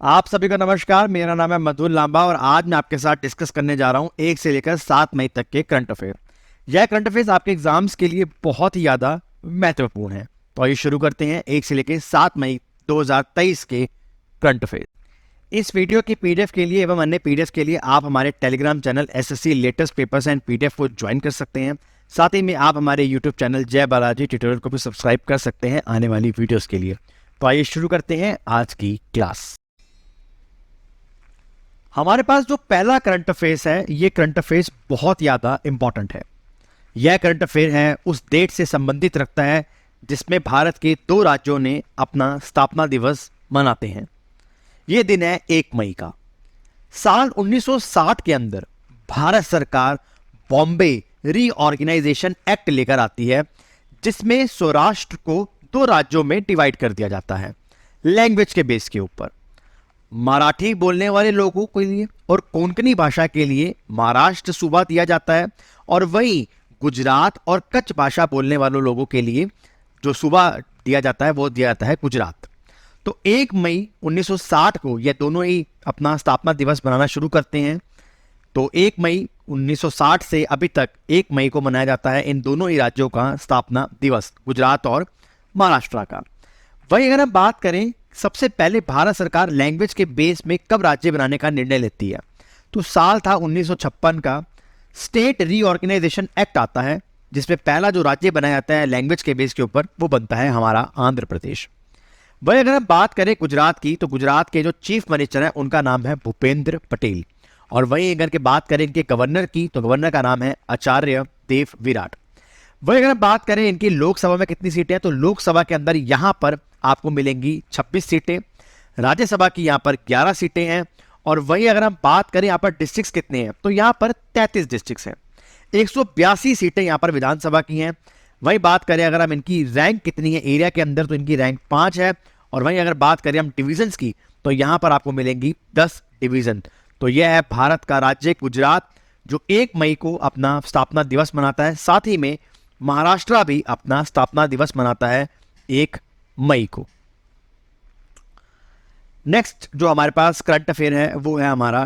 आप सभी को नमस्कार। मेरा नाम है मधुर लांबा और आज मैं आपके साथ डिस्कस करने जा रहा हूं 1 से लेकर 7 मई तक के करंट अफेयर। यह करंट अफेयर्स आपके एग्जाम्स के लिए बहुत ही ज़्यादा महत्वपूर्ण है। तो आइए शुरू करते हैं 1 से लेकर 7 मई 2023 के करंट अफेयर। इस वीडियो की पीडीएफ के लिए एवं अन्य पीडीएफ के लिए आप हमारे Telegram channel SSC latest papers and PDF को ज्वाइन कर सकते हैं। साथ ही में आप हमारे यूट्यूब चैनल जय बालाजी ट्यूटोरियल को भी सब्सक्राइब कर सकते हैं आने वाली वीडियोस के लिए। तो आइए शुरू करते हैं आज की क्लास। हमारे पास जो पहला करंट अफेयर्स है, ये करंट अफेयर्स बहुत ज़्यादा इंपॉर्टेंट है। यह करंट अफेयर है उस डेट से संबंधित रखता है जिसमें भारत के 2 राज्यों ने अपना स्थापना दिवस मनाते हैं। ये दिन है 1 मई का। साल 1960 के अंदर भारत सरकार बॉम्बे रीऑर्गेनाइजेशन एक्ट लेकर आती है, जिसमें सौराष्ट्र को 2 राज्यों में डिवाइड कर दिया जाता है लैंग्वेज के बेस के ऊपर। मराठी बोलने वाले लोगों के लिए और कोंकणी भाषा के लिए महाराष्ट्र सूबा दिया जाता है, और वहीं गुजरात और कच्छ भाषा बोलने वालों लोगों के लिए जो सूबा दिया जाता है वो दिया जाता है गुजरात। तो 1 मई 1960 को ये दोनों ही अपना स्थापना दिवस मनाना शुरू करते हैं। तो 1 मई 1960 से अभी तक 1 मई को मनाया जाता है इन दोनों ही राज्यों का स्थापना दिवस, गुजरात और महाराष्ट्र का। वहीं अगर हम बात करें सबसे पहले भारत सरकार लैंग्वेज के बेस में कब राज्य बनाने का निर्णय लेती है, तो साल था 1956 का। स्टेट रीऑर्गेनाइजेशन एक्ट आता है जिसमें पहला जो राज्य बनाया जाता है लैंग्वेज के बेस के ऊपर वो बनता है हमारा आंध्र प्रदेश। वहीं अगर हम बात करें गुजरात की, तो गुजरात के जो चीफ मिनिस्टर हैं उनका नाम है भूपेंद्र पटेल। और वहीं अगर के बात करें इनके गवर्नर की, तो गवर्नर का नाम है आचार्य देव विराट। वहीं अगर बात करें इनकी लोकसभा में कितनी सीटें हैं, तो लोकसभा के अंदर यहां पर आपको मिलेंगी 26 सीटें। राज्यसभा की यहां पर 11 सीटें हैं। और वहीं अगर हम बात करें यहां पर डिस्ट्रिक्ट्स कितने हैं, तो यहां पर 33 डिस्ट्रिक्ट्स हैं। 182 सीटें यहां पर विधानसभा की हैं। वहीं बात करें अगर हम इनकी रैंक कितनी है एरिया के अंदर, तो इनकी रैंक 5 है। और वहीं अगर बात करें हम डिविजन्स की, तो यहां पर आपको मिलेंगी 10 डिवीजन। तो यह है भारत का राज्य गुजरात जो 1 मई को अपना स्थापना दिवस मनाता है। साथ ही में महाराष्ट्र भी अपना स्थापना दिवस मनाता है 1 मई को। नेक्स्ट जो हमारे पास करंट अफेयर है वो है हमारा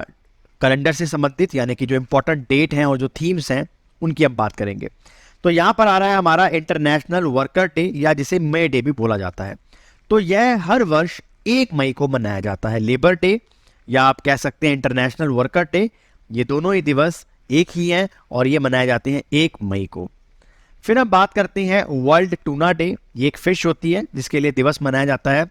कैलेंडर से संबंधित, यानी कि जो इंपॉर्टेंट डेट हैं और जो थीम्स हैं उनकी हम बात करेंगे। तो यहां पर आ रहा है हमारा इंटरनेशनल वर्कर डे, या जिसे मे डे भी बोला जाता है। तो यह हर वर्ष 1 मई को मनाया जाता है। लेबर डे या आप कह सकते हैं इंटरनेशनल वर्कर डे, ये दोनों ही दिवस एक ही हैं और ये मनाए जाते हैं 1 मई को। फिर हम बात करते हैं वर्ल्ड टूना डे। ये एक फिश होती है जिसके लिए दिवस मनाया जाता है।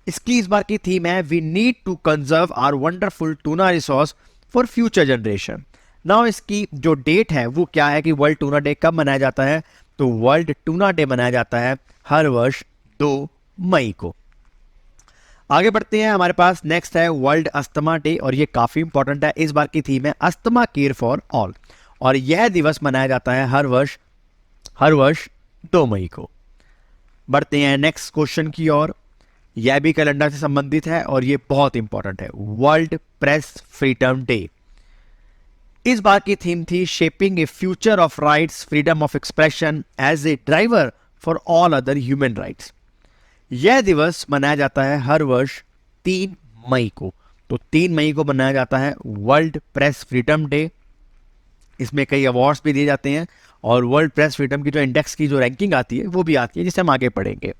इसकी इस बार की थीम है we need to conserve our wonderful tuna resource for future generation. Now इसकी जो डेट है वो क्या है कि वर्ल्ड टूना डे कब मनाया जाता है, तो वर्ल्ड टूना डे मनाया जाता है हर वर्ष 2 मई को। आगे बढ़ते हैं, हमारे पास नेक्स्ट है वर्ल्ड अस्थमा डे, और ये काफी इंपॉर्टेंट है। इस बार की थीम है अस्थमा केयर फॉर ऑल, और यह दिवस मनाया जाता है हर वर्ष 2 मई को। बढ़ते हैं नेक्स्ट क्वेश्चन की ओर। यह भी कैलेंडर से संबंधित है और ये बहुत इंपॉर्टेंट है। World press freedom day. इस बार की थीम थी shaping a future of rights, freedom of expression as a driver for all other human rights. यह दिवस मनाया जाता है हर वर्ष 3 मई को। तो 3 मई को मनाया जाता है वर्ल्ड प्रेस फ्रीडम डे। इसमें कई अवार्ड्स भी दिए जाते हैं और वर्ल्ड प्रेस फ्रीडम की जो इंडेक्स की जो रैंकिंग आती है वो भी आती है, जिसे हम आगे पढ़ेंगे।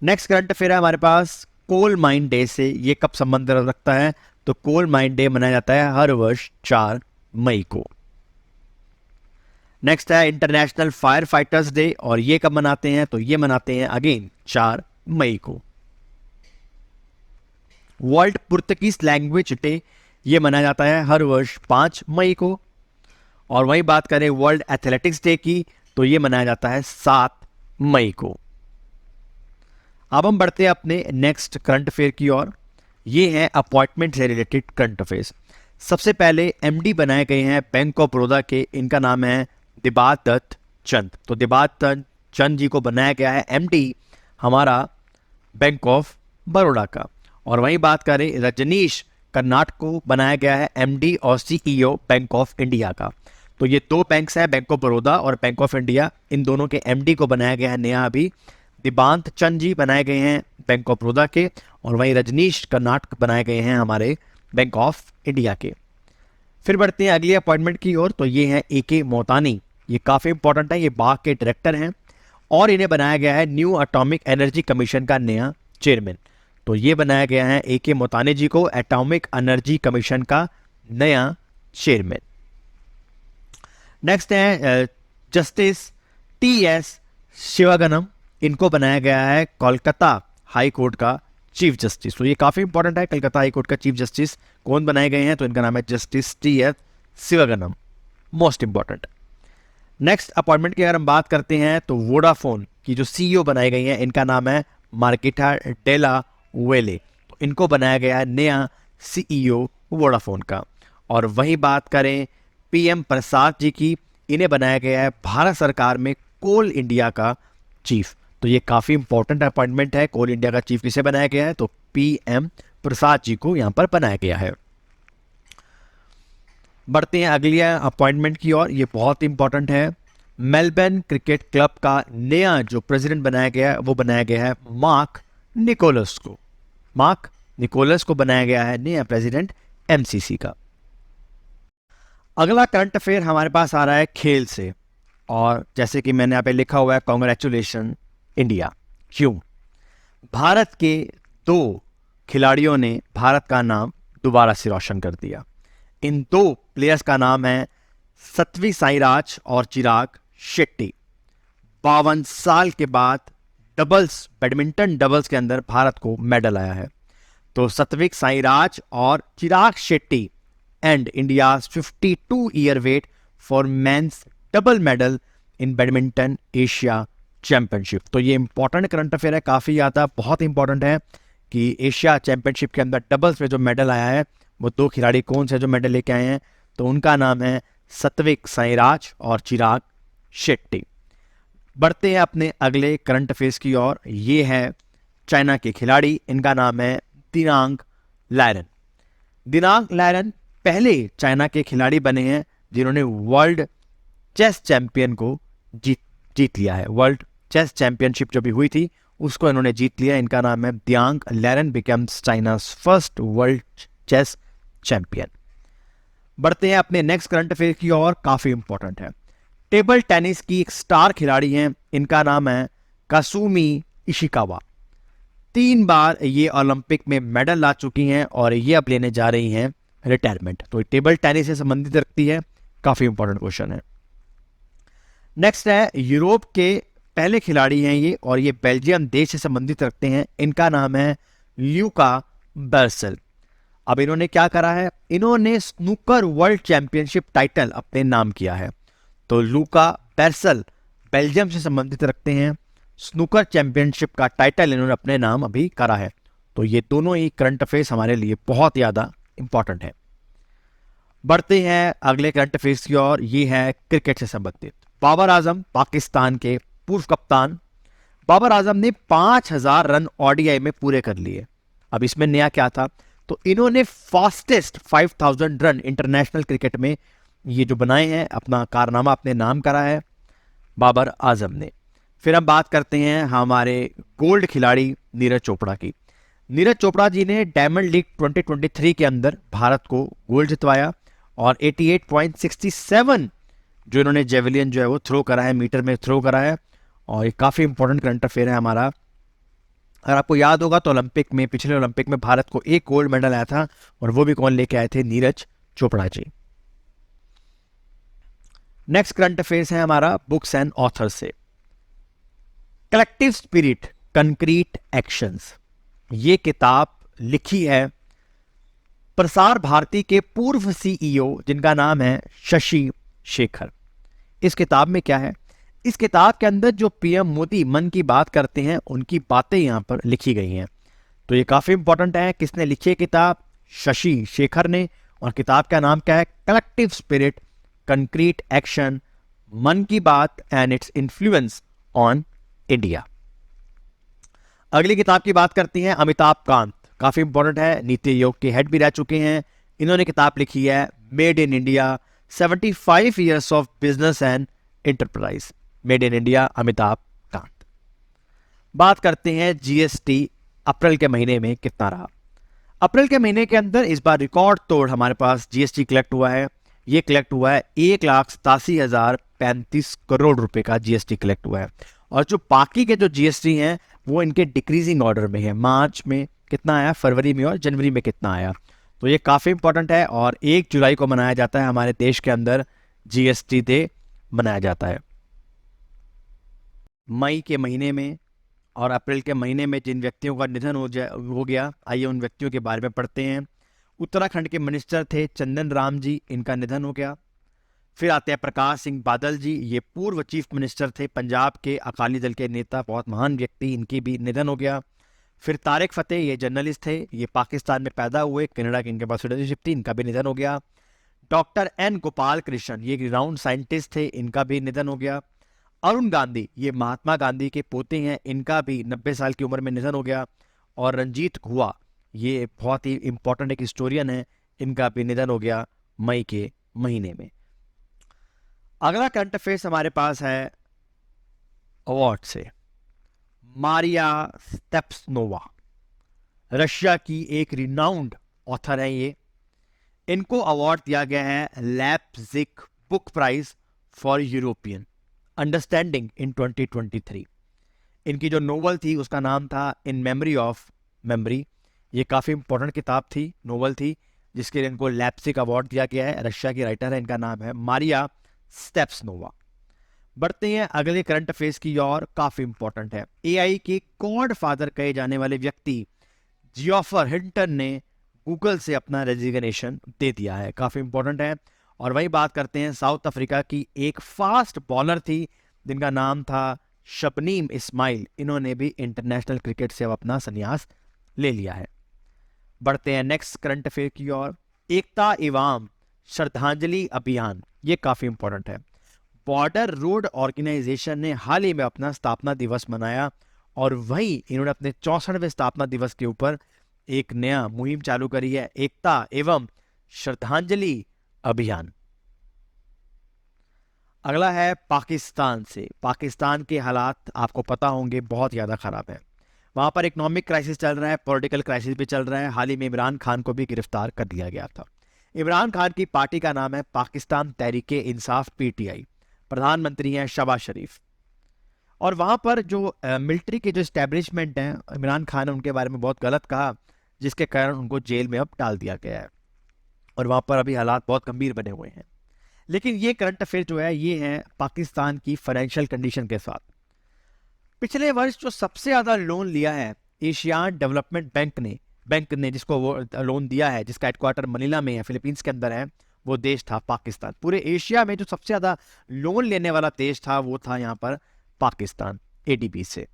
नेक्स्ट करंट अफेयर है हमारे पास कोल माइन डे से। ये कब संबंध रखता है, तो कोल माइन डे मनाया जाता है हर वर्ष 4 मई को। नेक्स्ट है इंटरनेशनल फायर फाइटर्स डे, और ये कब मनाते हैं, तो ये मनाते हैं अगेन 4 मई को। वर्ल्ड पुर्तगीज लैंग्वेज डे, ये मनाया जाता है हर वर्ष 5 मई को। और वहीं बात करें वर्ल्ड एथलेटिक्स डे की, तो ये मनाया जाता है 7 मई को। अब हम बढ़ते हैं अपने नेक्स्ट करंट अफेयर की ओर। ये है अपॉइंटमेंट से रिलेटेड करंट अफेयर्स। सबसे पहले एमडी बनाए गए हैं बैंक ऑफ बड़ौदा के, इनका नाम है दिबात दत्त चंद। तो दिबात दत्त चंद जी को बनाया गया है एमडी हमारा बैंक ऑफ बड़ौदा का। और वहीं बात करें रजनीश कर्नाटक को बनाया गया है एमडी और सीईओ बैंक ऑफ इंडिया का। तो ये 2 बैंक्स हैं, बैंक ऑफ बड़ौदा और बैंक ऑफ इंडिया, इन दोनों के एमडी को बनाया गया है नया अभी दिबांत चंद जी बनाए गए हैं बैंक ऑफ बड़ौदा के, और वहीं रजनीश कर्नाटक बनाए गए हैं हमारे बैंक ऑफ इंडिया के। फिर बढ़ते हैं अगली अपॉइंटमेंट की ओर, तो ये है AK मोतानी। ये काफ़ी इंपॉर्टेंट है, ये बाग के डायरेक्टर हैं और इन्हें बनाया गया है न्यू एटॉमिक एनर्जी कमीशन का नया चेयरमैन। तो ये बनाया गया है AK मोतानी जी को एटॉमिक एनर्जी कमीशन का नया चेयरमैन। नेक्स्ट है जस्टिस TS शिवागनम। इनको बनाया गया है कोलकाता हाई कोर्ट का चीफ जस्टिस। तो ये काफ़ी इंपॉर्टेंट है, कलकत्ता हाई कोर्ट का चीफ जस्टिस कौन बनाए गए हैं, तो इनका नाम है justice TS Sivagnanam, most important. Next appointment की अगर हम बात करते हैं तो वोडाफोन की जो CEO बनाई गई हैं, इनका नाम है मार्केटा डेला वेले। तो इनको बनाया गया है नया CEO वोडाफोन का। और वही बात करें PM प्रसाद जी की, इन्हें बनाया गया है भारत सरकार में कोल इंडिया का चीफ। तो ये काफ़ी इंपॉर्टेंट अपॉइंटमेंट है। कोल इंडिया का चीफ किसे बनाया गया है, तो PM प्रसाद जी को यहाँ पर बनाया गया है। बढ़ते हैं अगली अपॉइंटमेंट की ओर, ये बहुत इंपॉर्टेंट है। मेलबर्न क्रिकेट क्लब का नया जो प्रेसिडेंट बनाया गया है वो बनाया गया है मार्क निकोलस को। मार्क निकोलस को बनाया गया है नया प्रेसिडेंट MCC का। अगला करंट अफेयर हमारे पास आ रहा है खेल से, और जैसे कि मैंने यहाँ पे लिखा हुआ है कॉन्ग्रेचुलेशन इंडिया। क्यों? भारत के 2 खिलाड़ियों ने भारत का नाम दोबारा से रोशन कर दिया। इन 2 प्लेयर्स का नाम है सत्विक साईराज और चिराग शेट्टी। 52 साल के बाद डबल्स, बैडमिंटन डबल्स के अंदर भारत को मेडल आया है। तो सत्विक साईराज और Chirag Shetty end India's 52 year wait for men's double medal in badminton Asia championship. तो ये इंपॉर्टेंट करंट अफेयर है, काफ़ी ज़्यादा बहुत इंपॉर्टेंट है कि एशिया चैंपियनशिप के अंदर डबल्स में जो मेडल आया है वो 2 खिलाड़ी कौन से जो मेडल लेके आए हैं, तो उनका नाम है सत्विक साईराज और चिराग शेट्टी। बढ़ते हैं अपने अगले करंट अफेयर्स की ओर। ये है चाइना के खिलाड़ी, इनका नाम है दिनांग लायरन। दिनांग लायरन पहले चाइना के खिलाड़ी बने हैं जिन्होंने वर्ल्ड चेस चैंपियन को जीत लिया है। वर्ल्ड चेस चैंपियनशिप जो भी हुई थी उसको इन्होंने जीत लिया। इनका नाम है Ding Liren becomes China's first world chess champion. बढ़ते हैं अपने नेक्स्ट करंट अफेयर की ओर, काफी इंपॉर्टेंट है। टेबल टेनिस की एक स्टार खिलाड़ी हैं, इनका नाम है कासुमी इशिकावा। 3 बार ये ओलंपिक में मेडल ला चुकी हैं और ये अब लेने जा रही हैं रिटायरमेंट। तो टेबल टेनिस से संबंधित रखती है, काफी इंपॉर्टेंट क्वेश्चन है। नेक्स्ट है यूरोप के पहले खिलाड़ी हैं ये, और ये बेल्जियम देश से संबंधित रखते हैं। इनका नाम है ल्यूका बेर्सल। अब इन्होंने क्या करा है, इन्होंने स्नूकर वर्ल्ड चैंपियनशिप टाइटल अपने नाम किया है। तो लूका बेर्सल बेल्जियम से संबंधित रखते हैं, स्नूकर चैंपियनशिप का टाइटल इन्होंने अपने नाम अभी करा है। तो ये दोनों ही करंट अफेयर्स हमारे लिए बहुत ज़्यादा इंपॉर्टेंट है। बढ़ते हैं अगले करंट अफेयर्स की ओर, ये है क्रिकेट से संबंधित। बाबर आजम पाकिस्तान के पूर्व कप्तान बाबर आजम ने 5000 रन ODI में पूरे कर लिए। अब इसमें नया क्या था, तो इन्होंने फास्टेस्ट 5000 रन इंटरनेशनल क्रिकेट में ये जो बनाए हैं, अपना कारनामा अपने नाम करा है बाबर आजम ने। फिर हम बात करते हैं हमारे गोल्ड खिलाड़ी नीरज चोपड़ा की। नीरज चोपड़ा जी ने डायमंड लीग 2023 के अंदर भारत को गोल्ड जितवाया और 88.67 जो इन्होंने जेवलियन जो है वो थ्रो करा है, मीटर में थ्रो करा है। और ये काफ़ी इंपॉर्टेंट करंट अफेयर है हमारा। अगर आपको याद होगा तो ओलंपिक में, पिछले ओलंपिक में भारत को एक गोल्ड मेडल आया था, और वो भी कौन लेके आए थे, Neeraj Chopra ji. Next current affairs है हमारा बुक्स एंड ऑथर्स से। कलेक्टिव स्पिरिट कंक्रीट एक्शंस, ये किताब लिखी है प्रसार भारती के पूर्व CEO जिनका नाम है शशि शेखर। इस किताब में क्या है, इस किताब के अंदर जो PM मोदी मन की बात करते हैं उनकी बातें यहां पर लिखी गई हैं। तो ये काफी इंपॉर्टेंट है। किसने लिखी है किताब, शशि शेखर ने, और किताब का नाम क्या है, कलेक्टिव स्पिरिट कंक्रीट एक्शन मन की बात and its influence on India. अगली किताब की बात करती हैं अमिताभ कांत, काफी इंपॉर्टेंट है, नीति आयोग के हेड भी रह चुके हैं। इन्होंने किताब लिखी है made in India 75 years of business and enterprise. Made in India Amitabh Kant. बात करते हैं जीएसटी अप्रैल के महीने में कितना रहा। अप्रैल के महीने के अंदर इस बार रिकॉर्ड तोड़ हमारे पास जीएसटी कलेक्ट हुआ है। ये कलेक्ट हुआ है 1,87,035 करोड़ रुपए का जीएसटी कलेक्ट हुआ है। और जो बाकी के जो जीएसटी हैं वो इनके डिक्रीजिंग ऑर्डर में है। मार्च में कितना आया, फरवरी में और जनवरी में कितना आया, तो ये काफ़ी इंपॉर्टेंट है। और 1 जुलाई को मनाया जाता है हमारे देश के अंदर जीएसटी डे मनाया जाता है। मई के महीने में और अप्रैल के महीने में जिन व्यक्तियों का निधन हो गया, आइए उन व्यक्तियों के बारे में पढ़ते हैं। उत्तराखंड के मिनिस्टर थे चंदन राम जी, इनका निधन हो गया। फिर आते हैं प्रकाश सिंह बादल जी, ये पूर्व चीफ मिनिस्टर थे पंजाब के, अकाली दल के नेता, बहुत महान व्यक्ति, इनकी भी निधन हो गया। फिर तारिक फतेह, ये जर्नलिस्ट थे, ये पाकिस्तान में पैदा हुए, कनाडा की इनके पास सिटीजनशिप थी, इनका भी निधन हो गया। डॉक्टर एन गोपाल कृष्णन, ये रिनाउंड साइंटिस्ट थे, इनका भी निधन हो गया। अरुण गांधी, ये महात्मा गांधी के पोते हैं, इनका भी 90 साल की उम्र में निधन हो गया। और रंजीत गुहा, ये बहुत ही इंपॉर्टेंट एक हिस्टोरियन है, इनका भी निधन हो गया मई के महीने में। अगला करंट अफेयर्स हमारे पास है अवार्ड से। मारिया स्टेप्सनोवा, रशिया की एक रिनाउंड ऑथर है ये। इनको अवार्ड दिया गया है Leipzig book prize for European understanding in 2023। इनकी जो नोवेल थी उसका नाम था इन मेमोरी ऑफ मेमोरी। ये काफ़ी इंपॉर्टेंट किताब थी, नोवेल थी, जिसके लिए इनको लैप्जिग अवार्ड दिया गया है। रशिया की राइटर है, इनका नाम है मारिया स्टेप्सनोवा। बढ़ते हैं अगले करंट अफेयर्स की ओर, काफ़ी इंपॉर्टेंट है। एआई के गॉड फादर कहे जाने वाले व्यक्ति जियोफर हिंटन ने गूगल से अपना रेजिग्नेशन दे दिया है, काफ़ी इंपॉर्टेंट है। और वही बात करते हैं साउथ अफ्रीका की एक फास्ट बॉलर थी जिनका नाम था शबनीम इस्माइल, इन्होंने भी इंटरनेशनल क्रिकेट से अब अपना संन्यास ले लिया है। बढ़ते हैं नेक्स्ट करंट अफेयर की ओर। एकता एवं श्रद्धांजलि अभियान, ये काफ़ी इंपॉर्टेंट है। बॉर्डर रोड ऑर्गेनाइजेशन ने हाल ही में अपना स्थापना दिवस मनाया और वही इन्होंने अपने 64वें स्थापना दिवस के ऊपर एक नया मुहिम चालू करी है, एकता एवं श्रद्धांजलि अभियान। अगला है पाकिस्तान से। पाकिस्तान के हालात आपको पता होंगे बहुत ज़्यादा ख़राब है। वहाँ पर इकोनॉमिक क्राइसिस चल रहा है, पॉलिटिकल क्राइसिस भी चल रहा है। हाल ही में इमरान खान को भी गिरफ्तार कर लिया गया था। इमरान खान की पार्टी का नाम है पाकिस्तान तहरीके इंसाफ पीटीआई, प्रधानमंत्री हैं शहबाज शरीफ। और वहाँ पर जो मिलिट्री के जो इस्टेब्लिशमेंट हैं, इमरान खान ने उनके बारे में बहुत गलत कहा, जिसके कारण उनको जेल में अब डाल दिया गया है और वहाँ पर अभी हालात बहुत गंभीर बने हुए हैं। लेकिन ये करंट अफेयर जो है ये है पाकिस्तान की फाइनेंशियल कंडीशन के साथ। पिछले वर्ष जो सबसे ज़्यादा लोन लिया है एशियान डेवलपमेंट बैंक ने जिसको वो लोन दिया है, जिसका हेडक्वार्टर मनीला में है, फिलीपींस के अंदर है, वो देश था पाकिस्तान। पूरे एशिया में जो सबसे ज़्यादा लोन लेने वाला देश था वो था यहाँ पर पाकिस्तान, एडीबी से।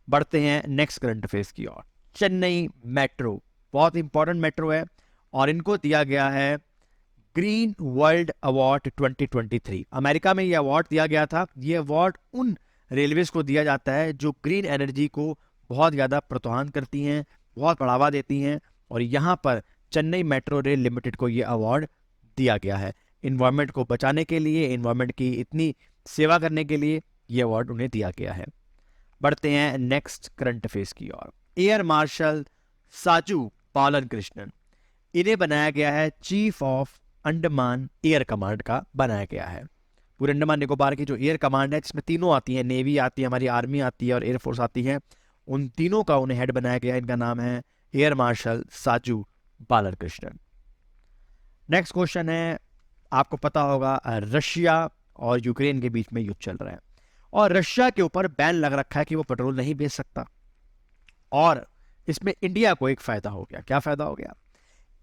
बढ़ते हैं नेक्स्ट करंट अफेयर्स की ओर। चेन्नई मेट्रो बहुत इंपॉर्टेंट मेट्रो है और इनको दिया गया है ग्रीन वर्ल्ड अवार्ड 2023। अमेरिका में ये अवार्ड दिया गया था। ये अवार्ड उन रेलवेज को दिया जाता है जो ग्रीन एनर्जी को बहुत ज़्यादा प्रोत्साहन करती हैं, बहुत बढ़ावा देती हैं, और यहाँ पर चेन्नई मेट्रो रेल लिमिटेड को ये अवार्ड दिया गया है। इन्वायरमेंट को बचाने के लिए, इन्वायरमेंट की इतनी सेवा करने के लिए ये अवार्ड उन्हें दिया गया है। बढ़ते हैं नेक्स्ट करंट अफेयर्स की ओर। एयर मार्शल साजू पालन कृष्णन, इन्हें बनाया गया है chief of Andaman air command का बनाया गया है। पूरे अंडमान निकोबार की जो एयर कमांड है, जिसमें तीनों आती हैं, नेवी आती है, हमारी आर्मी आती है और एयरफोर्स आती है, उन तीनों का उन्हें हेड बनाया गया है। इनका नाम है एयर मार्शल साजू पालन कृष्णन। नेक्स्ट क्वेश्चन है, आपको पता होगा रशिया और यूक्रेन के बीच में युद्ध चल रहा है और रशिया के ऊपर बैन लग रखा है कि वो पेट्रोल नहीं बेच सकता। और इसमें इंडिया को एक फायदा हो गया। क्या फायदा हो गया?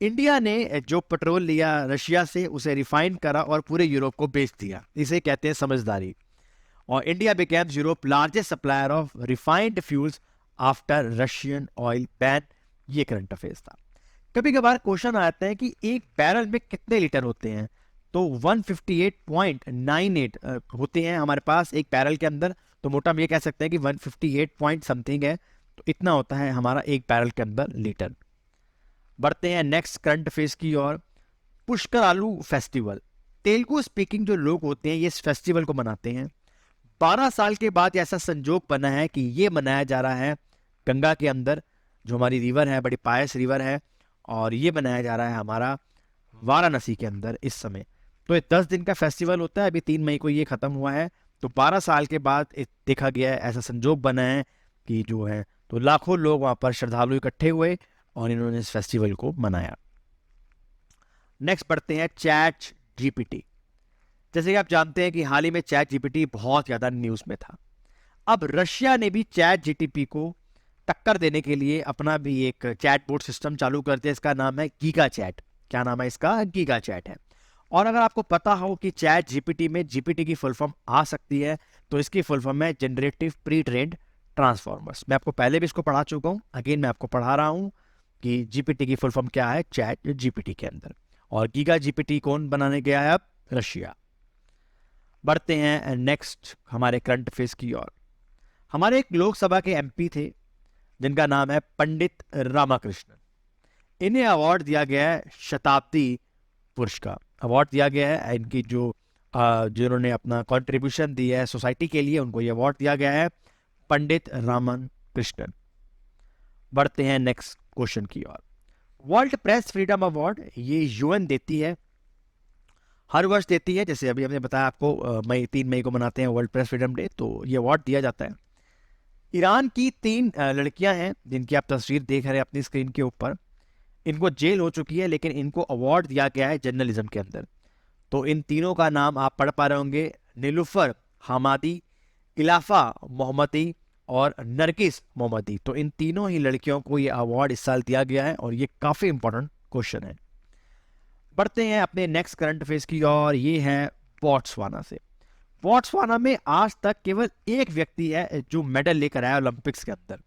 इंडिया ने जो पेट्रोल लिया रशिया से उसे रिफाइन करा और पूरे यूरोप को बेच दिया। इसे कहते हैं समझदारी। और India became Europe largest supplier of refined fuels after Russian oil ban. ये करंट अफेयर्स था। कभी कभार क्वेश्चन आता है कि एक बैरल में कितने लीटर होते हैं, तो 158.98 होते हैं हमारे पास एक बैरल के अंदर। तो मोटा हम ये कह सकते हैं कि 158 पॉइंट समथिंग है, तो इतना होता है हमारा एक बैरल के अंदर लीटर। बढ़ते हैं नेक्स्ट करंट अफेयर्स की ओर। पुष्कर आलू फेस्टिवल, तेलुगु स्पीकिंग जो लोग होते हैं ये इस फेस्टिवल को मनाते हैं। 12 साल के बाद ऐसा संजोग बना है कि ये मनाया जा रहा है गंगा के अंदर, जो हमारी रिवर है, बड़ी पायस रिवर है, और ये मनाया जा रहा है हमारा वाराणसी के अंदर इस समय। तो ये 10 दिन का फेस्टिवल होता है, अभी 3 मई को ये खत्म हुआ है। तो 12 साल के बाद देखा गया है, ऐसा संजोग बना है कि जो है तो लाखों लोग वहाँ पर श्रद्धालु इकट्ठे हुए और इन्होंने इस फेस्टिवल को मनाया। नेक्स्ट बढ़ते हैं चैट जीपीटी। जैसे कि आप जानते हैं कि हाल ही में चैट जीपीटी बहुत ज़्यादा न्यूज़ में था। अब रशिया ने भी चैट जीटीपी को टक्कर देने के लिए अपना भी एक चैट बोट सिस्टम चालू कर दिया। इसका नाम है गीगा चैट। क्या नाम है इसका? गीगा चैट है। और अगर आपको पता हो कि चैट जीपीटी में जीपीटी की फुल फॉर्म आ सकती है, तो इसकी फुल फॉर्म है जनरेटिव प्री ट्रेन्ड ट्रांसफॉर्मर्स। मैं आपको पहले भी इसको पढ़ा चुका हूँ, अगेन मैं आपको पढ़ा रहा हूँ कि जीपीटी की फुल फॉर्म क्या है चैट जीपीटी के अंदर। और गीगा जीपीटी कौन बनाने गया है? अब रशिया। बढ़ते हैं नेक्स्ट हमारे करंट अफेयर्स की ओर। हमारे एक लोकसभा के एमपी थे जिनका नाम है पंडित रामाकृष्णन। इन्हें अवार्ड दिया गया है शताब्दी पुरुष का अवार्ड दिया गया है। इनकी जो जिन्होंने अपना कंट्रीब्यूशन दिया है सोसाइटी के लिए, उनको ये अवार्ड दिया गया है, पंडित रामन कृष्णन। बढ़ते हैं नेक्स्ट क्वेश्चन की ओर। वर्ल्ड प्रेस फ्रीडम अवार्ड ये यूएन देती है, हर वर्ष देती है। जैसे अभी हमने बताया आपको, 3 मई को मनाते हैं वर्ल्ड प्रेस फ्रीडम डे, तो ये अवार्ड दिया जाता है। ईरान की 3 लड़कियां हैं जिनकी आप तस्वीर देख रहे हैं अपनी स्क्रीन के ऊपर। इनको जेल हो चुकी है, लेकिन इनको अवार्ड दिया गया है जर्नलिज्म के अंदर। तो इन तीनों का नाम आप पढ़ पा रहे होंगे, नीलुफर हमादी, इलाफा मोहम्मदी और नरगिस मोहम्मदी। तो इन तीनों ही लड़कियों को ये अवार्ड इस साल दिया गया है, और ये काफ़ी इंपॉर्टेंट क्वेश्चन है। बढ़ते हैं अपने नेक्स्ट करंट अफेयर्स की और ये है बोट्सवाना से। बोट्सवाना में आज तक केवल एक व्यक्ति है जो मेडल लेकर आया ओलंपिक्स के अंदर,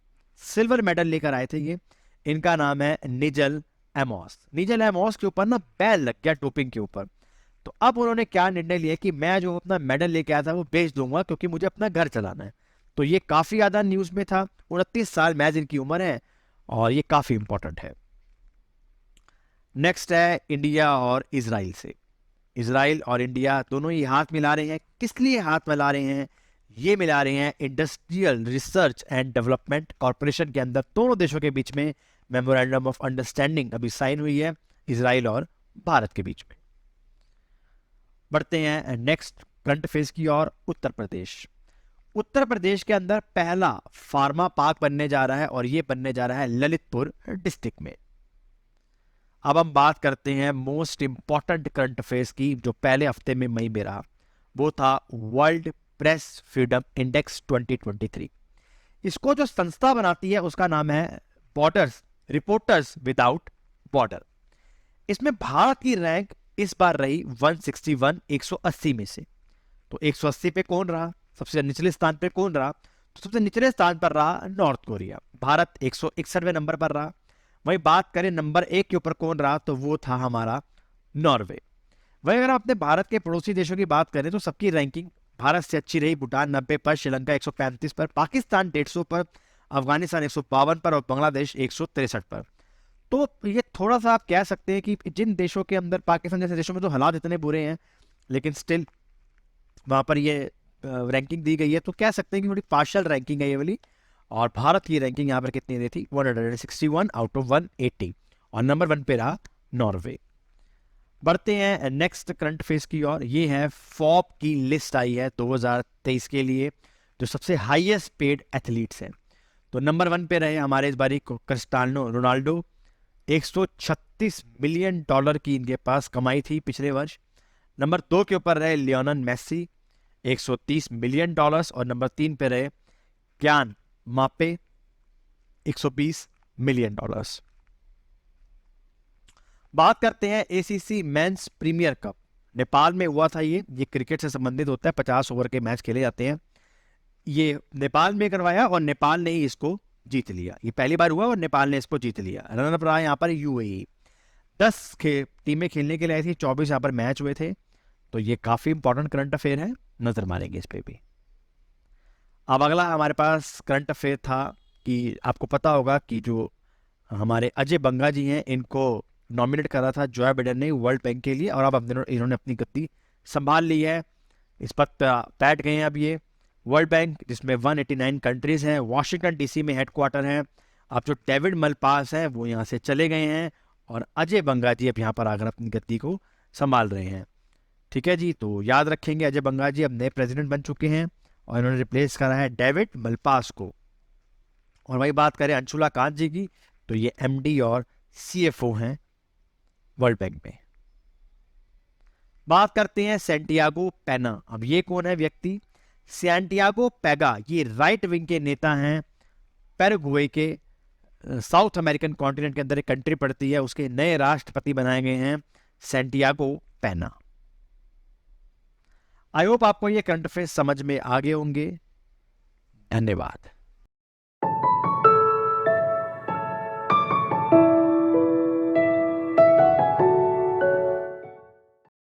सिल्वर मेडल लेकर आए थे ये। इनका नाम है निजल एमोस। निजल एमोस के ऊपर ना बैन लग गया डोपिंग के ऊपर। तो अब उन्होंने क्या निर्णय लिया कि मैं जो अपना मेडल लेके आया था वो बेच दूंगा, क्योंकि मुझे अपना घर चलाना है। तो ये काफ़ी ज़्यादा न्यूज़ में था। 29 साल मैच इनकी उम्र है, और ये काफ़ी इंपॉर्टेंट है। नेक्स्ट है इंडिया और इजराइल से। इजराइल और इंडिया दोनों ही हाथ मिला रहे हैं। किस लिए हाथ मिला रहे हैं? ये मिला रहे हैं industrial research and development corporation के अंदर। दोनों देशों के बीच में मेमोरेंडम ऑफ अंडरस्टैंडिंग अभी साइन हुई है इजराइल और भारत के बीच में। बढ़ते हैं नेक्स्ट करंट अफेयर्स की ओर। उत्तर प्रदेश। उत्तर प्रदेश के अंदर पहला फार्मा पार्क बनने जा रहा है, और ये बनने जा रहा है ललितपुर डिस्ट्रिक्ट में। अब हम बात करते हैं मोस्ट इंपॉर्टेंट करंट अफेयर्स की, जो पहले हफ्ते में मई में रहा। वो था वर्ल्ड प्रेस फ्रीडम इंडेक्स 2023। इसको जो संस्था बनाती है उसका नाम है बॉर्डर्स रिपोर्टर्स विदाउट बॉर्डर। इसमें भारत की रैंक इस बार रही 161 180 में से। तो 180 पे कौन रहा? सबसे निचले स्थान पे कौन रहा? तो सबसे निचले स्थान पर रहा नॉर्थ कोरिया। भारत 161वें नंबर पर रहा। वहीं बात करें नंबर 1 के ऊपर कौन रहा, तो वो था हमारा नॉर्वे। वहीं अगर आप अपने भारत के पड़ोसी देशों की बात करें तो सबकी रैंकिंग भारत से अच्छी रही। भूटान 90 पर, श्रीलंका 135 पर, पाकिस्तान 150 पर, अफगानिस्तान 152 पर और बांग्लादेश 163 पर। तो ये थोड़ा सा आप कह सकते हैं कि जिन देशों के अंदर, पाकिस्तान जैसे देशों में तो हालात इतने बुरे हैं, लेकिन स्टिल वहाँ पर ये रैंकिंग दी गई है, तो कह सकते हैं कि थोड़ी पार्शियल रैंकिंग है ये वाली। और भारत की रैंकिंग यहाँ पर कितनी रही थी? 161 आउट ऑफ 180, और नंबर 1 पे रहा नॉर्वे। बढ़ते हैं नेक्स्ट करंट अफेयर्स की और ये है फॉर्ब की लिस्ट आई है 2023 के लिए, जो सबसे हाईएस्ट पेड एथलीट्स हैं। तो नंबर 1 पे रहे हमारे इस बारी क्रिस्टियानो रोनाल्डो। 136 मिलियन डॉलर की इनके पास कमाई थी पिछले वर्ष। नंबर 2 के ऊपर रहे लियोनेल मेसी, 130 मिलियन डॉलर्स। और नंबर 3 पे रहे क्यान मापे, 120 मिलियन डॉलर्स। बात करते हैं ACC men's premier cup. Nepal में हुआ था ये क्रिकेट से संबंधित होता है, 50 ओवर के मैच खेले जाते हैं। ये नेपाल में करवाया और नेपाल ने ही इसको जीत लिया। ये पहली बार हुआ और नेपाल ने इसको जीत लिया। रनअप रहा यहाँ पर यूएई। 10 टीमें खेलने के लिए आई थी, 24 यहाँ पर मैच हुए थे। तो ये काफ़ी इंपॉर्टेंट करंट अफेयर है, नजर मारेंगे इस पे भी। अब अगला हमारे पास करंट अफेयर था कि आपको पता होगा कि जो हमारे अजय बंगा जी हैं, इनको नॉमिनेट करा था जो बाइडेन ने वर्ल्ड बैंक के लिए, और अब इन्होंने अपनी गद्दी संभाल ली है। इस पर बैठ गए हैं अब ये। वर्ल्ड बैंक जिसमें 189 कंट्रीज हैं, वॉशिंगटन डीसी में हेडक्वार्टर है। अब जो डेविड मलपास हैं वो यहाँ से चले गए हैं और अजय बंगा जी अब यहाँ पर आकर अपनी गद्दी को संभाल रहे हैं। ठीक है जी, तो याद रखेंगे अजय बंगा जी अब नए प्रेसिडेंट बन चुके हैं और इन्होंने रिप्लेस करा है डेविड मलपास को। और वही बात करें अंशुला कांत जी की, तो ये एमडी और सीएफओ हैं वर्ल्ड बैंक में। बात करते हैं सैंटियागो पेना। अब ये कौन है व्यक्ति? सैंटियागो पेगा ये राइट विंग के नेता हैं। पैराग्वे के साउथ अमेरिकन कॉन्टिनेंट के अंदर एक कंट्री पड़ती है, उसके नए राष्ट्रपति बनाए गए हैं सैंटियागो पेना। आई होप आपको ये करंट अफेयर्स समझ में आ गए होंगे। धन्यवाद।